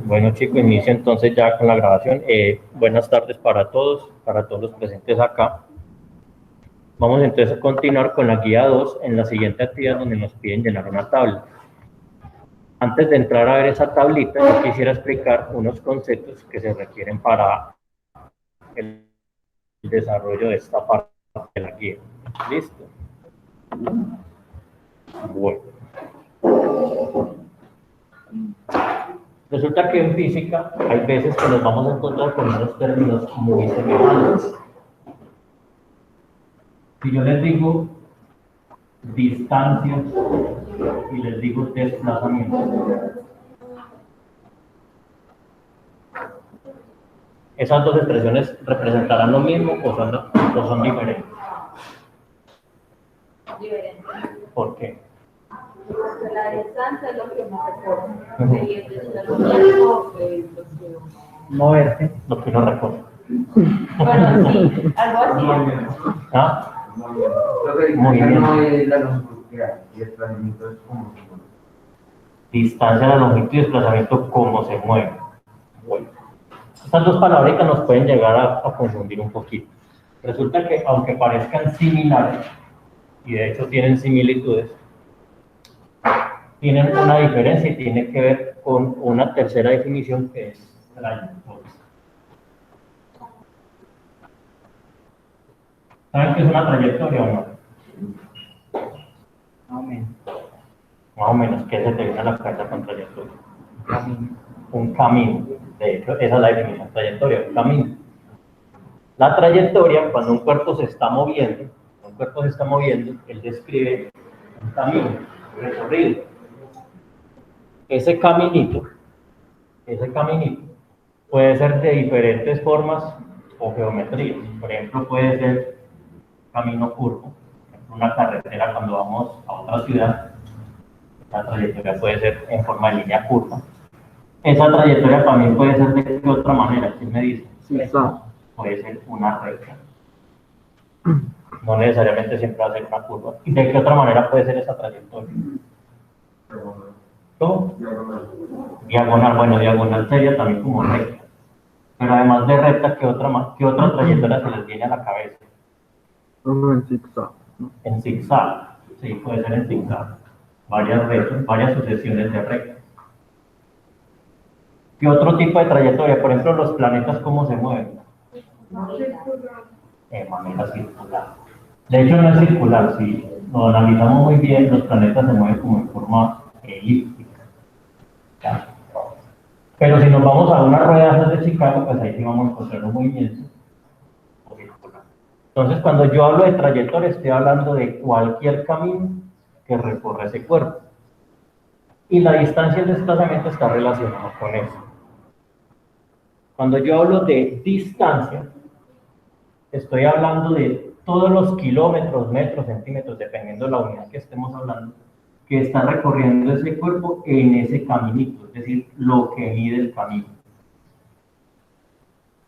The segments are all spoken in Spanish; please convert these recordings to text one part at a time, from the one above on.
Bueno, chicos, inicio entonces ya con la grabación. Buenas tardes para todos los presentes acá. Vamos entonces a continuar con la guía 2 en la siguiente actividad donde nos piden llenar una tabla. Antes de entrar a ver esa tablita, yo quisiera explicar unos conceptos que se requieren para el desarrollo de esta parte de la guía. ¿Listo? Bueno. Resulta que en física hay veces que nos vamos a encontrar con unos términos muy semejantes. Si yo les digo distancias y les digo desplazamiento, ¿esas dos expresiones representarán lo mismo o son diferentes? Diferentes. ¿Por qué? Porque la distancia es lo que uno recorre. Y el desplazamiento es lo que uno... Moverse, lo que uno recorre. Bueno, sí, algo así. ¿Ah? Distancia, la longitud y desplazamiento, cómo se mueve. Bueno, estas dos palabritas nos pueden llegar a confundir un poquito. Resulta que aunque parezcan similares, y de hecho tienen similitudes, tienen una diferencia y tiene que ver con una tercera definición que es trayectoria. ¿Saben qué es una trayectoria o no? Más o menos, ¿qué se te viene a la cabeza con trayectoria? Un camino. De hecho, esa es la definición de trayectoria, un camino. La trayectoria, cuando un cuerpo se está moviendo, él describe un camino, un recorrido. Ese caminito puede ser de diferentes formas o geometrías. Por ejemplo, puede ser camino curvo, una carretera cuando vamos a otra ciudad. La trayectoria puede ser en forma de línea curva. Esa trayectoria también puede ser de qué otra manera, ¿quién me dice? Sí. Puede ser una recta. No necesariamente siempre va a ser una curva. ¿Y de qué otra manera puede ser esa trayectoria? ¿Cómo? Diagonal. Bueno, diagonal sería también como recta. Pero además de recta, ¿qué otra trayectoria se les viene a la cabeza? En zigzag. En zigzag. Sí, puede ser en zigzag. Varias rectas, varias sucesiones de rectas. ¿Qué otro tipo de trayectoria? Por ejemplo, los planetas, ¿cómo se mueven? De manera circular. De hecho, no es circular. Si lo analizamos muy bien, los planetas se mueven como en forma elíptica. ¿Ya? Pero si nos vamos a una rueda de Chicago, pues ahí sí vamos a encontrar un movimiento circular. Entonces, cuando yo hablo de trayectoria, estoy hablando de cualquier camino que recorre ese cuerpo. Y la distancia del desplazamiento está relacionada con eso. Cuando yo hablo de distancia, estoy hablando de todos los kilómetros, metros, centímetros, dependiendo de la unidad que estemos hablando, que está recorriendo ese cuerpo en ese caminito, es decir, lo que mide el camino.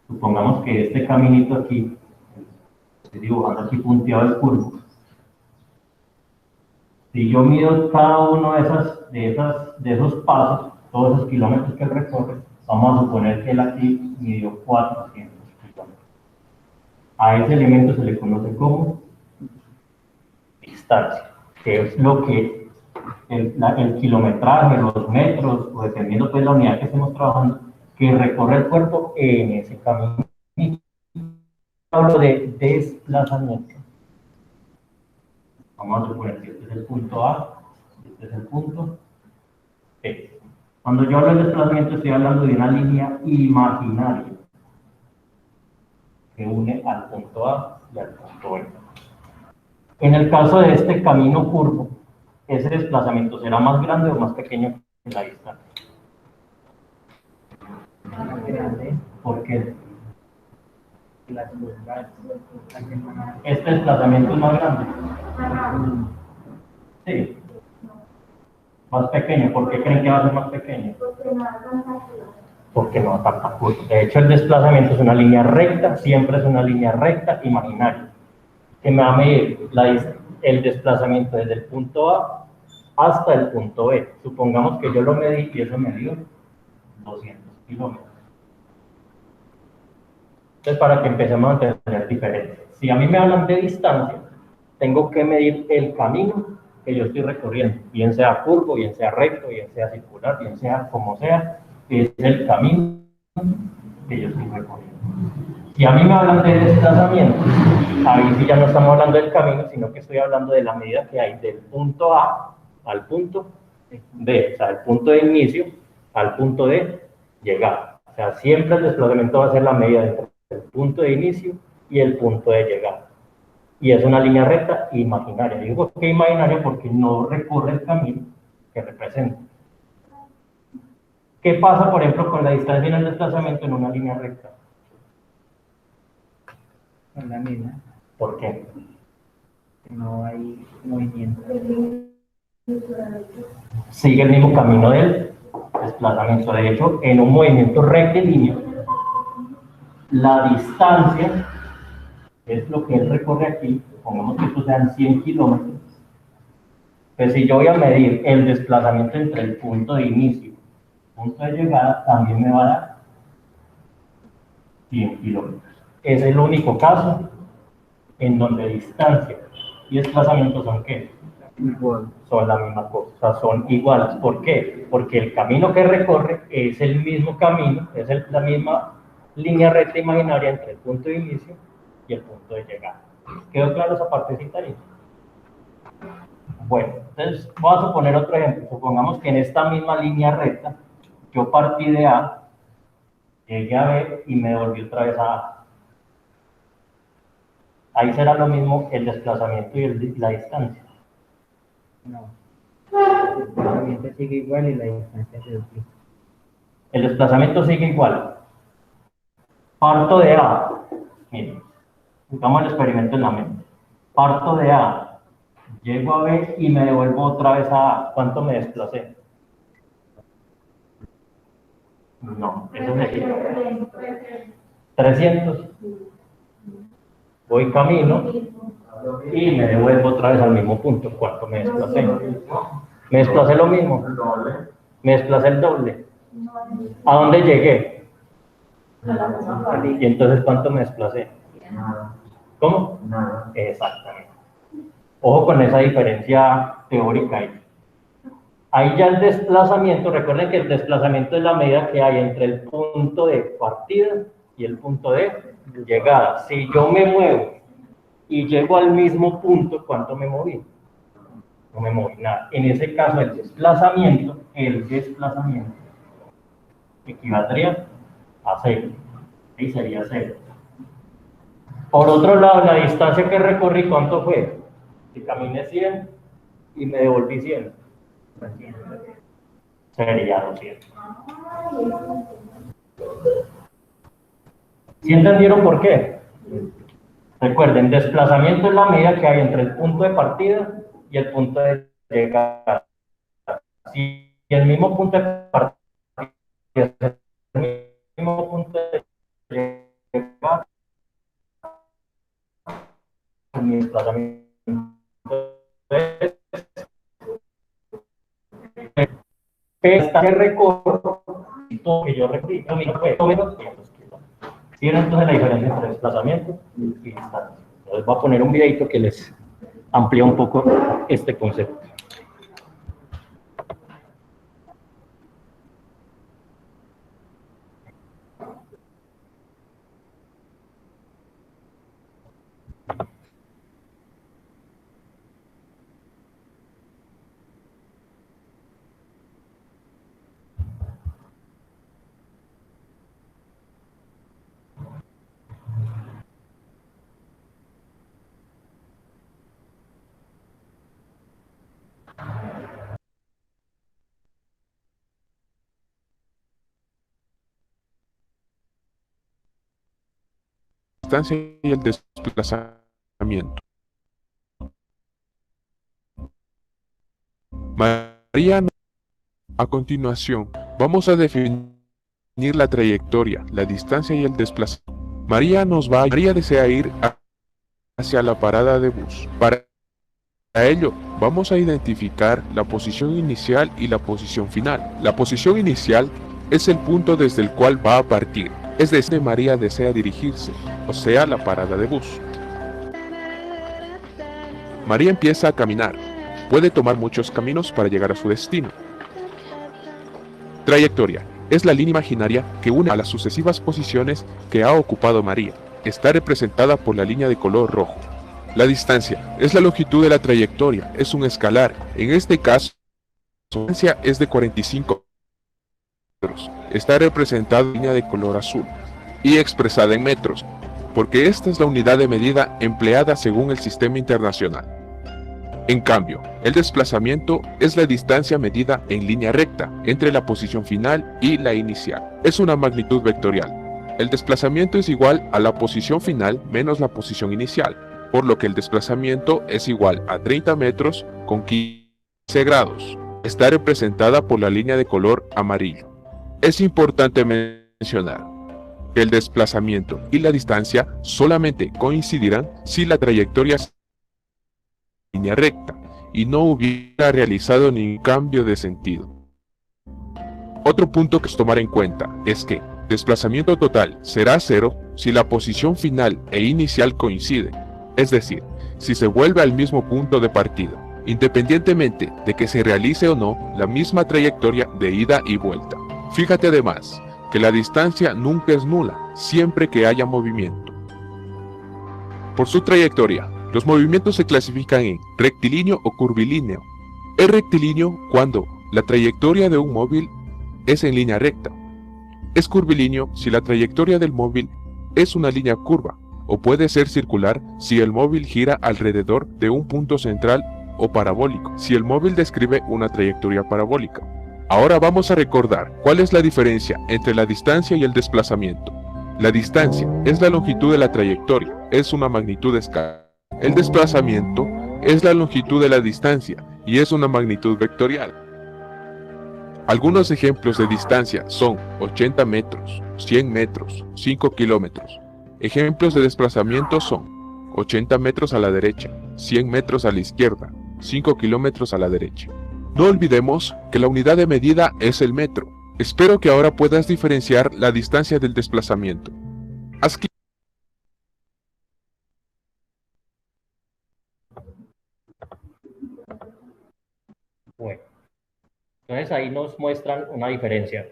Supongamos que este caminito aquí, estoy dibujando aquí punteado el curvo. Si yo mido cada uno de esos pasos, todos esos kilómetros que él recorre, vamos a suponer que él aquí midió 400 kilómetros. A ese elemento se le conoce como distancia, que es lo que el kilometraje, los metros, o dependiendo pues la unidad que estemos trabajando, que recorre el cuerpo en ese camino. Hablo de desplazamiento. Vamos a suponer que este es el punto A, este es el punto B. Cuando yo hablo de desplazamiento estoy hablando de una línea imaginaria que une al punto A y al punto B. En el caso de este camino curvo, ¿ese desplazamiento será más grande o más pequeño que la distancia? Más grande. ¿Por qué? Las curvas. ¿Este desplazamiento es más grande? Sí. Más pequeño. ¿Por qué creen que va a ser más pequeño? Porque no da tanta curva. De hecho, el desplazamiento es una línea recta, siempre es una línea recta imaginaria, que me va a medir el desplazamiento desde el punto A hasta el punto B. Supongamos que yo lo medí y eso me dio 200 kilómetros. Entonces, para que empecemos a entender diferencias. Si a mí me hablan de distancia, tengo que medir el camino que yo estoy recorriendo, bien sea curvo, bien sea recto, bien sea circular, bien sea como sea, es el camino que yo estoy recorriendo. Si a mí me hablan de desplazamiento, ahí sí ya no estamos hablando del camino, sino que estoy hablando de la medida que hay del punto A al punto B, o sea, el punto de inicio al punto de llegada. O sea, siempre el desplazamiento va a ser la medida entre el punto de inicio y el punto de llegada. Y es una línea recta imaginaria. Digo que imaginaria porque no recorre el camino que representa. ¿Qué pasa, por ejemplo, con la distancia en el desplazamiento en una línea recta? Con la misma, ¿Por qué? que no hay movimiento. Sigue el mismo camino del desplazamiento. De hecho, en un movimiento rectilíneo, la distancia es lo que él recorre aquí. Pongamos que esto sean 100 kilómetros. Pues si yo voy a medir el desplazamiento entre el punto de inicio y el punto de llegada, también me va a dar 100 kilómetros. Es el único caso en donde distancia y desplazamiento son ¿qué? Igual. Son la misma cosa, o sea, son iguales. ¿Por qué? Porque el camino que recorre es el mismo camino, es la misma línea recta imaginaria entre el punto de inicio y el punto de llegada. ¿Quedó claro esa partecita ahí? Bueno, entonces voy a suponer otro ejemplo. Supongamos que en esta misma línea recta yo partí de A, llegué a B y me devolví otra vez a A. Ahí será lo mismo el desplazamiento y la distancia. No. El desplazamiento sigue igual y la distancia se duplica. El desplazamiento sigue igual. Parto de A. Miren, hagamos el experimento en la mente. Parto de A, llego a B y me devuelvo otra vez a A. ¿Cuánto me desplacé? No, eso sería 300. Voy camino y me devuelvo otra vez al mismo punto. ¿Cuánto me desplacé? Me desplacé lo mismo. Me desplacé el doble. ¿A dónde llegué? Y entonces, ¿cuánto me desplacé? ¿Cómo? Exactamente. Ojo con esa diferencia teórica ahí. Ahí ya el desplazamiento, recuerden que el desplazamiento es la medida que hay entre el punto de partida y el punto de llegada. Si yo me muevo y llego al mismo punto, ¿cuánto me moví? No me moví nada. En ese caso, el desplazamiento equivaldría a 0. Ahí sería 0. Por otro lado, la distancia que recorrí, ¿cuánto fue? Si caminé 100 y me devolví 100. Sería 200. ¿Sí entendieron por qué? Recuerden, desplazamiento es la medida que hay entre el punto de partida y el punto de llegada. Si el mismo punto de partida es el mismo punto de llegada, mi desplazamiento es que recorro, que yo recorrí, menos 500 kilómetros. ¿Tienen entonces la diferencia entre desplazamiento y distancia? Les voy a poner un videito que les amplía un poco este concepto. Distancia y el desplazamiento. María, a continuación, vamos a definir la trayectoria, la distancia y el desplazamiento. María desea ir hacia la parada de bus. Para Para ello, vamos a identificar la posición inicial y la posición final. La posición inicial es el punto desde el cual va a partir, es decir, donde María desea dirigirse, o sea, la parada de bus. María empieza a caminar. Puede tomar muchos caminos para llegar a su destino. Trayectoria es la línea imaginaria que une a las sucesivas posiciones que ha ocupado María. Está representada por la línea de color rojo. La distancia es la longitud de la trayectoria, es un escalar. En este caso, su distancia es de 45 metros. Está representada en línea de color azul y expresada en metros, porque esta es la unidad de medida empleada según el sistema internacional. En cambio, el desplazamiento es la distancia medida en línea recta entre la posición final y la inicial. Es una magnitud vectorial. El desplazamiento es igual a la posición final menos la posición inicial, por lo que el desplazamiento es igual a 30 metros con 15 grados. Está representada por la línea de color amarillo. Es importante mencionar que el desplazamiento y la distancia solamente coincidirán si la trayectoria es línea recta y no hubiera realizado ningún cambio de sentido. Otro punto que es tomar en cuenta es que desplazamiento total será cero si la posición final e inicial coinciden, es decir, si se vuelve al mismo punto de partida, independientemente de que se realice o no la misma trayectoria de ida y vuelta. Fíjate además que la distancia nunca es nula, siempre que haya movimiento. Por su trayectoria, los movimientos se clasifican en rectilíneo o curvilíneo. Es rectilíneo cuando la trayectoria de un móvil es en línea recta. Es curvilíneo si la trayectoria del móvil es una línea curva, o puede ser circular si el móvil gira alrededor de un punto central, o parabólico si el móvil describe una trayectoria parabólica. Ahora vamos a recordar cuál es la diferencia entre la distancia y el desplazamiento. La distancia es la longitud de la trayectoria, es una magnitud escalar. El desplazamiento es la longitud de la distancia y es una magnitud vectorial. Algunos ejemplos de distancia son 80 metros, 100 metros, 5 kilómetros. Ejemplos de desplazamiento son 80 metros a la derecha, 100 metros a la izquierda, 5 kilómetros a la derecha. No olvidemos que la unidad de medida es el metro. Espero que ahora puedas diferenciar la distancia del desplazamiento. Haz clic. Bueno, entonces ahí nos muestran una diferencia.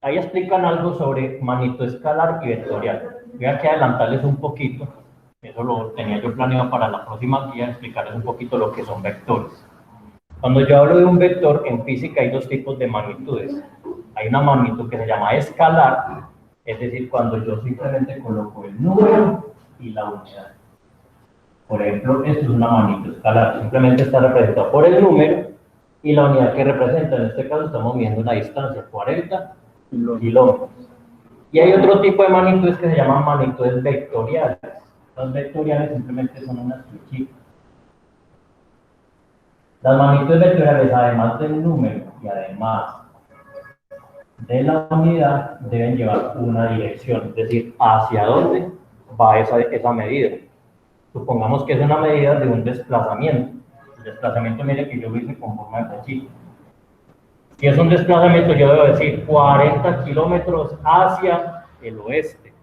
Ahí explican algo sobre magnitud escalar y vectorial. Voy a adelantarles un poquito, eso lo tenía yo planeado para la próxima guía, explicarles un poquito lo que son vectores. Cuando yo hablo de un vector, en física hay dos tipos de magnitudes. Hay una magnitud que se llama escalar, es decir, cuando yo simplemente coloco el número y la unidad. Por ejemplo, esto es una magnitud escalar, simplemente está representado por el número y la unidad que representa, en este caso estamos midiendo una distancia, 40 kilómetros. Y hay otro tipo de magnitudes que se llaman magnitudes vectoriales. Las vectoriales simplemente son unas flechitas. Las magnitudes vectoriales, además del número y además de la unidad, deben llevar una dirección, es decir, hacia dónde va esa medida. Supongamos que es una medida de un desplazamiento. El desplazamiento, mire que yo lo hice con forma de flechita. Si es un desplazamiento, yo debo decir 40 kilómetros hacia el oeste,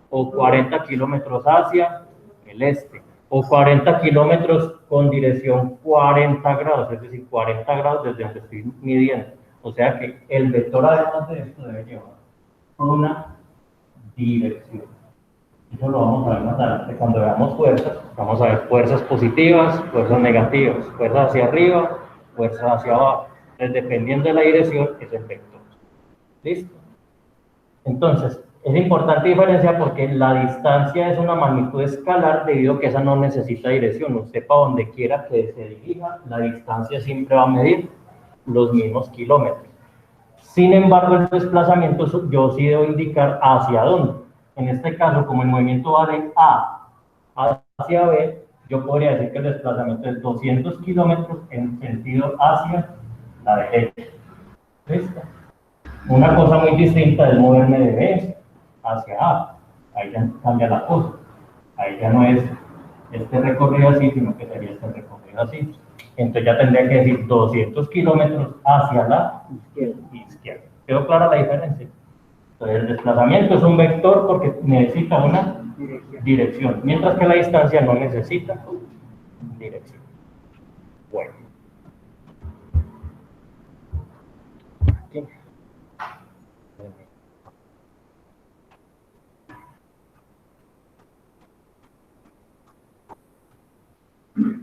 o 40 kilómetros hacia el este, o 40 kilómetros con dirección 40 grados, es decir, 40 grados desde donde estoy midiendo. O sea que el vector, además de esto, debe llevar una dirección. Eso lo vamos a ver más adelante cuando veamos fuerzas. Vamos a ver fuerzas positivas, fuerzas negativas, fuerzas hacia arriba, fuerzas hacia abajo. Entonces, dependiendo de la dirección, es el vector. ¿Listo? Entonces, es importante diferenciar porque la distancia es una magnitud escalar debido a que esa no necesita dirección. Usted para donde quiera que se dirija, la distancia siempre va a medir los mismos kilómetros. Sin embargo, el desplazamiento yo sí debo indicar hacia dónde. En este caso, como el movimiento va de A hacia B, yo podría decir que el desplazamiento es 200 kilómetros en sentido hacia la derecha. ¿Listo? Una cosa muy distinta es moverme de B hacia A. Ahí ya cambia la cosa. Ahí ya no es este recorrido así, sino que sería este recorrido así. Entonces ya tendría que decir 200 kilómetros hacia la izquierda. ¿Quedó clara la diferencia? Entonces el desplazamiento es un vector porque necesita una dirección, mientras que la distancia no necesita dirección. Bueno. Aquí.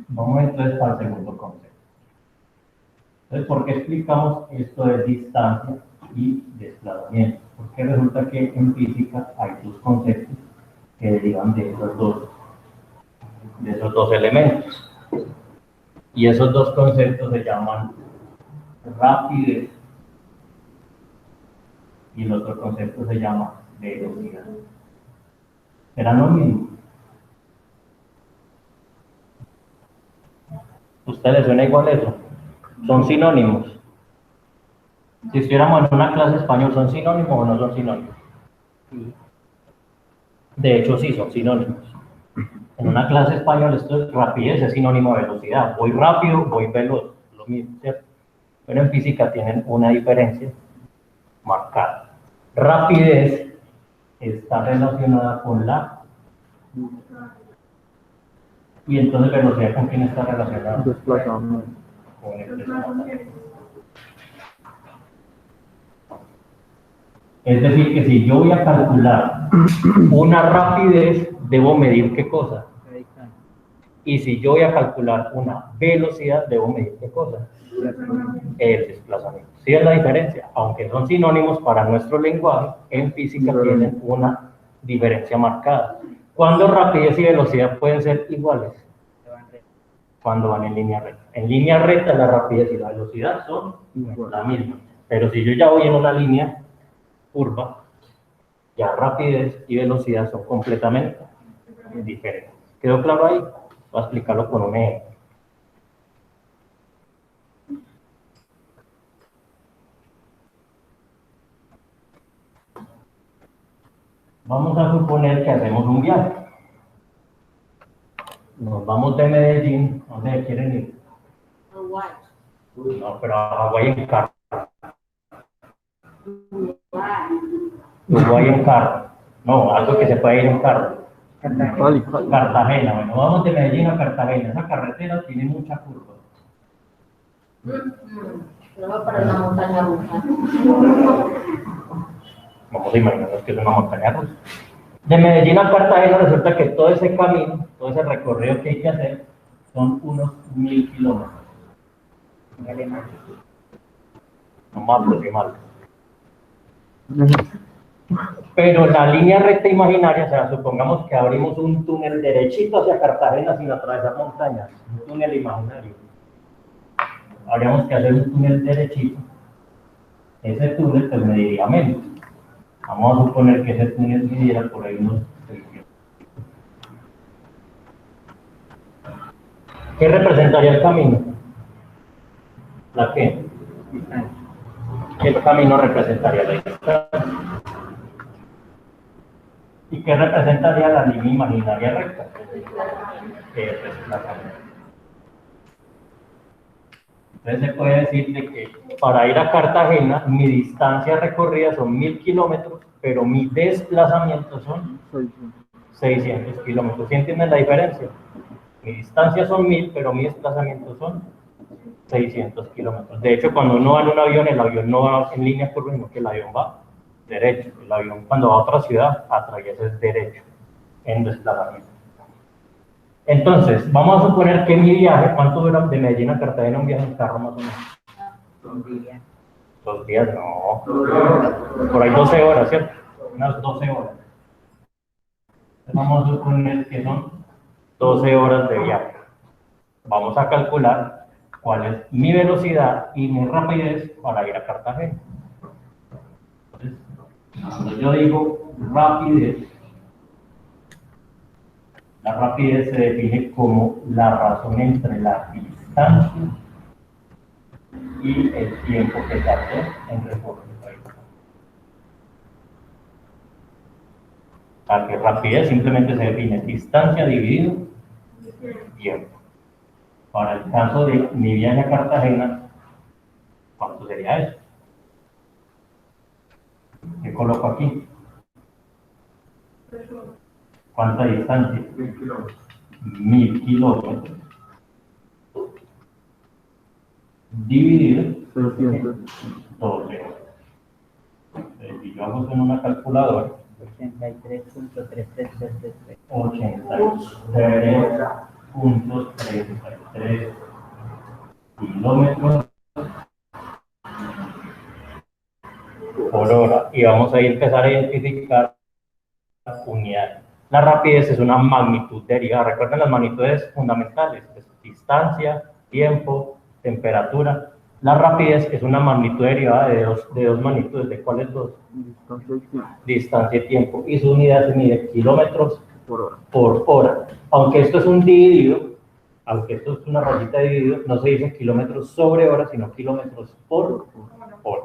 Vamos entonces al segundo concepto. Entonces, ¿por qué explicamos esto de distancia y desplazamiento? Porque resulta que en física hay dos conceptos que derivan de esos dos elementos. Y esos dos conceptos se llaman rapidez y el otro concepto se llama velocidad. ¿Serán lo mismo? ¿Ustedes suena igual eso? ¿Son sinónimos? Si estuviéramos en una clase de español, ¿son sinónimos o no son sinónimos? De hecho, sí, son sinónimos. En una clase de español, esto es rapidez, es sinónimo de velocidad. Voy rápido, voy veloz, lo mismo, ¿cierto? Pero en física tienen una diferencia marcada. Rapidez está relacionada con la... Y entonces velocidad, ¿con quién está relacionada? Desplazamiento. Con el desplazamiento. Es decir, que si yo voy a calcular una rapidez, debo medir qué cosa. Y si yo voy a calcular una velocidad, debo medir qué cosa. El desplazamiento. ¿Sí es la diferencia? Aunque son sinónimos para nuestro lenguaje, en física tienen una diferencia marcada. ¿Cuándo rapidez y velocidad pueden ser iguales? Cuando van en línea recta. En línea recta la rapidez y la velocidad son la misma. Pero si yo ya voy en una línea curva, ya rapidez y velocidad son completamente diferentes. ¿Quedó claro ahí? Voy a explicarlo con un ejemplo. Vamos a suponer que hacemos un viaje. Nos vamos de Medellín. ¿Dónde quieren ir? Uruguay. No, pero a Hawái en carro. Uruguay en carro. No, algo que se puede ir en carro. Cali, Cali. Cartagena. Bueno, vamos de Medellín a Cartagena. Esa carretera tiene mucha curva. Luego para la montaña rusa. Vamos a imaginarnos que es una montaña rusa. De Medellín a Cartagena resulta que todo ese camino, todo ese recorrido que hay que hacer, son unos 1000 kilómetros. Vamos a aproximarlo. Pero la línea recta imaginaria, o sea, supongamos que abrimos un túnel derechito hacia Cartagena sin atravesar montañas, un túnel imaginario. Habríamos que hacer un túnel derechito. Ese túnel pues mediría menos. Vamos a suponer que ese túnel midiera por ahí unos 600. ¿Qué representaría el camino? ¿La qué? ¿Qué camino representaría la distancia? ¿Y qué representaría la línea imaginaria recta? El desplazamiento. Entonces se puede decir de que para ir a Cartagena mi distancia recorrida son 1000 kilómetros, pero mi desplazamiento son 600 kilómetros. ¿Sí entienden la diferencia? Mi distancia son 1000, pero mi desplazamiento son 600 kilómetros. De hecho, cuando uno va en un avión, el avión no va en línea curva, sino que el avión va derecho. El avión cuando va a otra ciudad, atraviesa es derecho en desplazamiento. Entonces, vamos a suponer que mi viaje, ¿cuánto dura de Medellín a Cartagena un viaje en carro más o menos? 2 días. 2 días, no. Por ahí 12 horas, ¿cierto? Unas 12 horas. Entonces, vamos a suponer que son 12 horas de viaje. Vamos a calcular cuál es mi velocidad y mi rapidez para ir a Cartagena. Entonces, cuando yo digo rapidez, la rapidez se define como la razón entre la distancia y el tiempo que tardé en recorrer el país. La rapidez simplemente se define distancia dividido tiempo. Para el caso de mi viaje a Cartagena, ¿cuánto sería eso? ¿Qué coloco aquí? ¿Cuánta distancia? 1000 kilómetros. Dividido 600. 12 horas. Entonces, si yo hago eso en una calculadora, 83.33333. 83.33 kilómetros por hora. Y vamos a empezar a identificar unidades. La rapidez es una magnitud derivada. Recuerden las magnitudes fundamentales: es distancia, tiempo, temperatura. La rapidez es una magnitud derivada de dos magnitudes. ¿De cuáles dos? Distancia y tiempo. Distancia y tiempo. Y su unidad se mide kilómetros Por hora. por hora. Aunque esto es un dividido, aunque esto es una rayita dividido, no se dice kilómetros sobre hora, sino kilómetros por hora.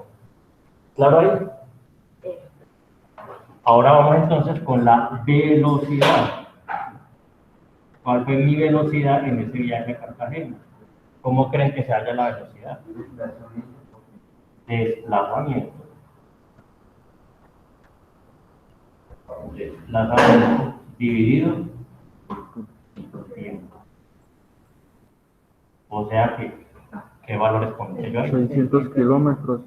¿Claro ahí? Ahora vamos entonces con la velocidad. ¿Cuál fue mi velocidad en ese viaje a Cartagena? ¿Cómo creen que se halla la velocidad? Desplazamiento. Desplazamiento dividido tiempo. O sea que, ¿qué valores pondré yo ahí? 600 kilómetros.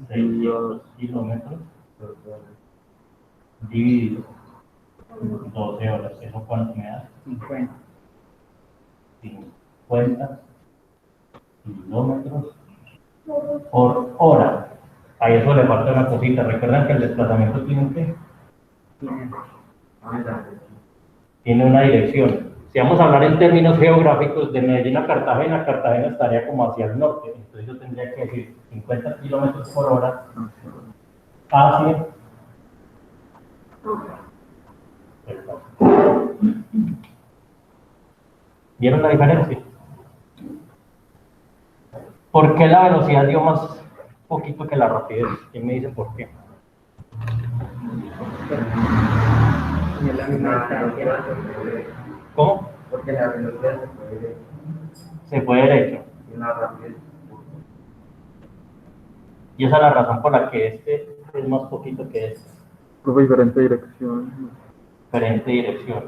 600 kilómetros dividido 12 horas. ¿Eso cuánto me da? 50. 50 kilómetros por hora. A eso le falta una cosita. Recuerden que el desplazamiento tiene una dirección. Si vamos a hablar en términos geográficos, de Medellín a Cartagena, Cartagena estaría como hacia el norte. Entonces yo tendría que decir 50 kilómetros por hora hacia el norte. ¿Vieron la diferencia? ¿Por qué la velocidad dio más poquito que la rapidez? ¿Quién me dice por qué? Y es la misma distancia. ¿Cómo? Porque la velocidad Se fue derecho. y la rapidez. Y esa es la razón por la que este es más poquito que este. Profe, diferente dirección. Diferente dirección.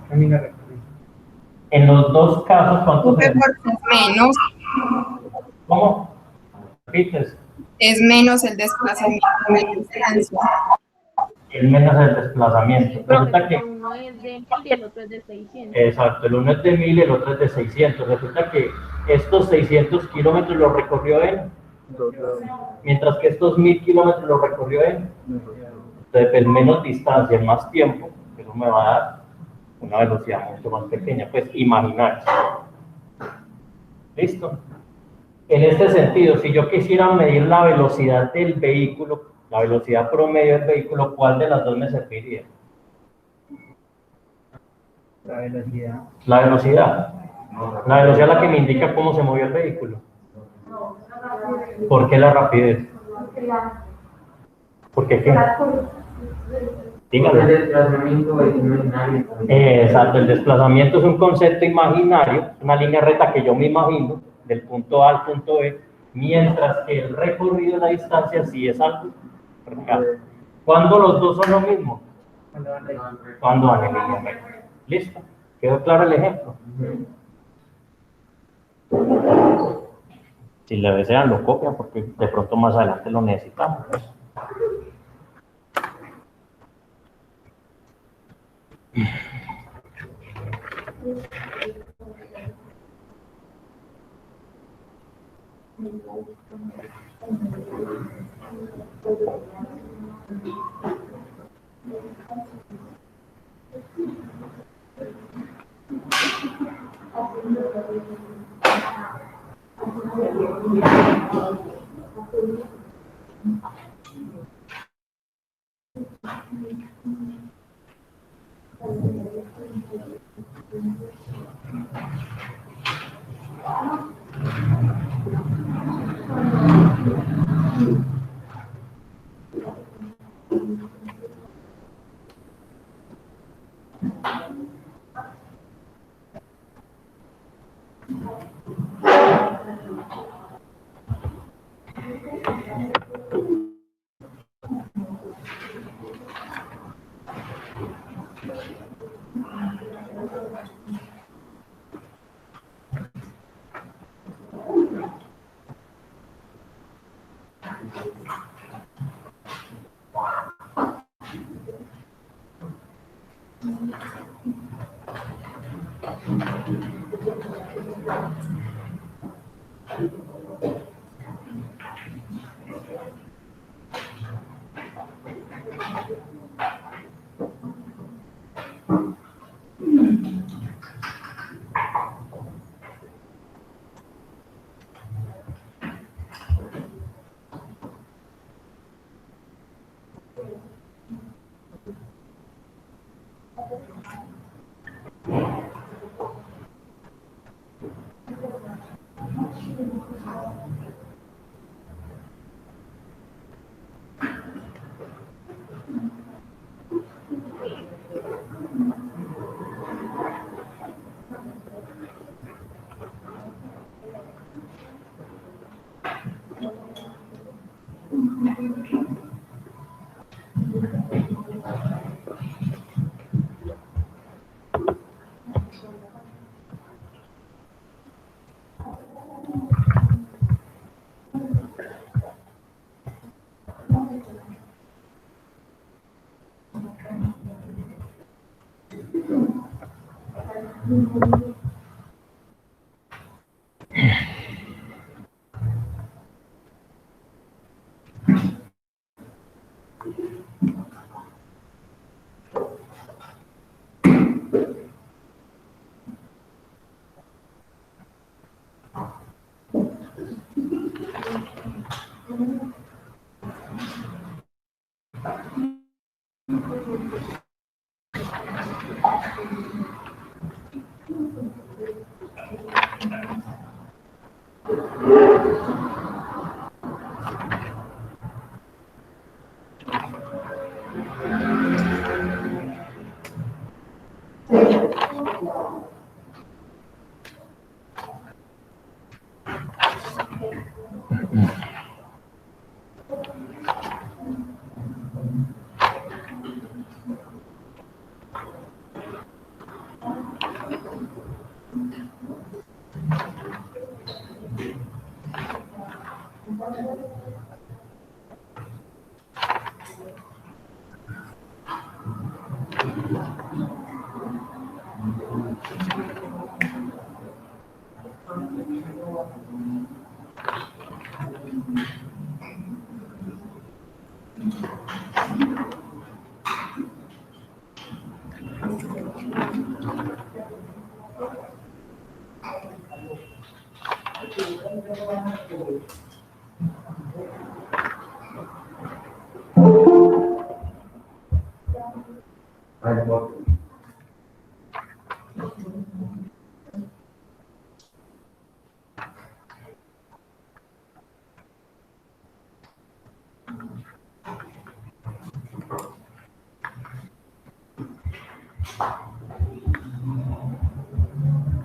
Camina recto. En los dos casos, ¿cuánto Porque se... es menos, ¿Cómo? ¿Repites? es menos el desplazamiento de la distancia. El menos el desplazamiento. Resulta que... Uno es de 1000 y el otro es de 600. Exacto, el uno es de 1000 y el otro es de 600. Resulta que estos 600 kilómetros los recorrió en, 12 horas. mientras que estos 1000 kilómetros los recorrió en. Entonces, pues, menos distancia, más tiempo, eso me va a dar una velocidad mucho más pequeña, pues imaginar. ¿Listo? En este sentido, si yo quisiera medir la velocidad del vehículo, la velocidad promedio del vehículo, ¿cuál de las dos me serviría? La velocidad. La velocidad. La velocidad es la que me indica cómo se movió el vehículo. ¿Por qué la rapidez? ¿Por qué qué? Dígame. El desplazamiento es imaginario. Exacto, el desplazamiento es un concepto imaginario, una línea recta que yo me imagino, del punto A al punto B, mientras que el recorrido de la distancia sí es algo real. ¿Cuándo los dos son lo mismo? Cuando van recto. Cuando van en línea recta. ¿Listo? ¿Quedó claro el ejemplo? Si le desean, lo copian porque de pronto más adelante lo necesitamos.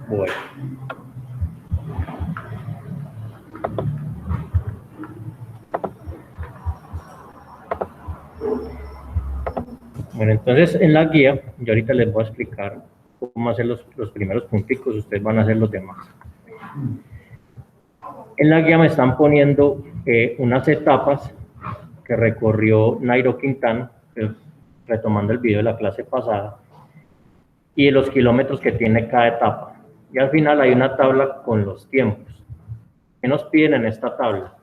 Bueno. Bueno, entonces en la guía, yo ahorita les voy a explicar cómo hacer los primeros punticos, ustedes van a hacer los demás. En la guía me están poniendo unas etapas que recorrió Nairo Quintana, retomando el video de la clase pasada, y los kilómetros que tiene cada etapa. Y al final hay una tabla con los tiempos. ¿Qué nos piden en esta tabla?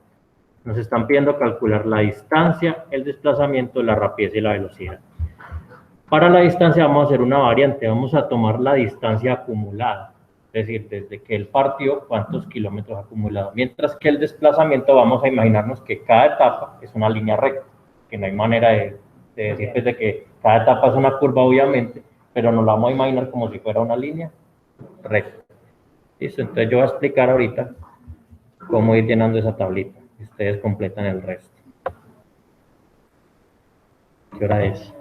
Nos están pidiendo calcular la distancia, el desplazamiento, la rapidez y la velocidad. Para la distancia vamos a hacer una variante, vamos a tomar la distancia acumulada, es decir, desde que él partió, cuántos kilómetros acumulados. Mientras que el desplazamiento vamos a imaginarnos que cada etapa es una línea recta, que no hay manera de decir desde que cada etapa es una curva, obviamente, pero nos la vamos a imaginar como si fuera una línea recta. Listo, entonces yo voy a explicar ahorita cómo ir llenando esa tablita, y ustedes completan el resto. ¿Qué hora es?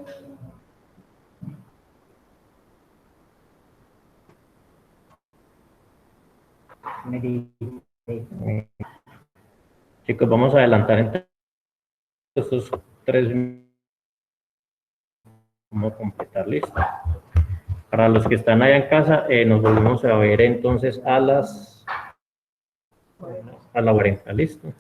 Me dice, Chicos, vamos a adelantar entonces estos 3 minutos. Vamos a completar, listo. Para los que están allá en casa, nos volvemos a ver entonces a la 40, listo.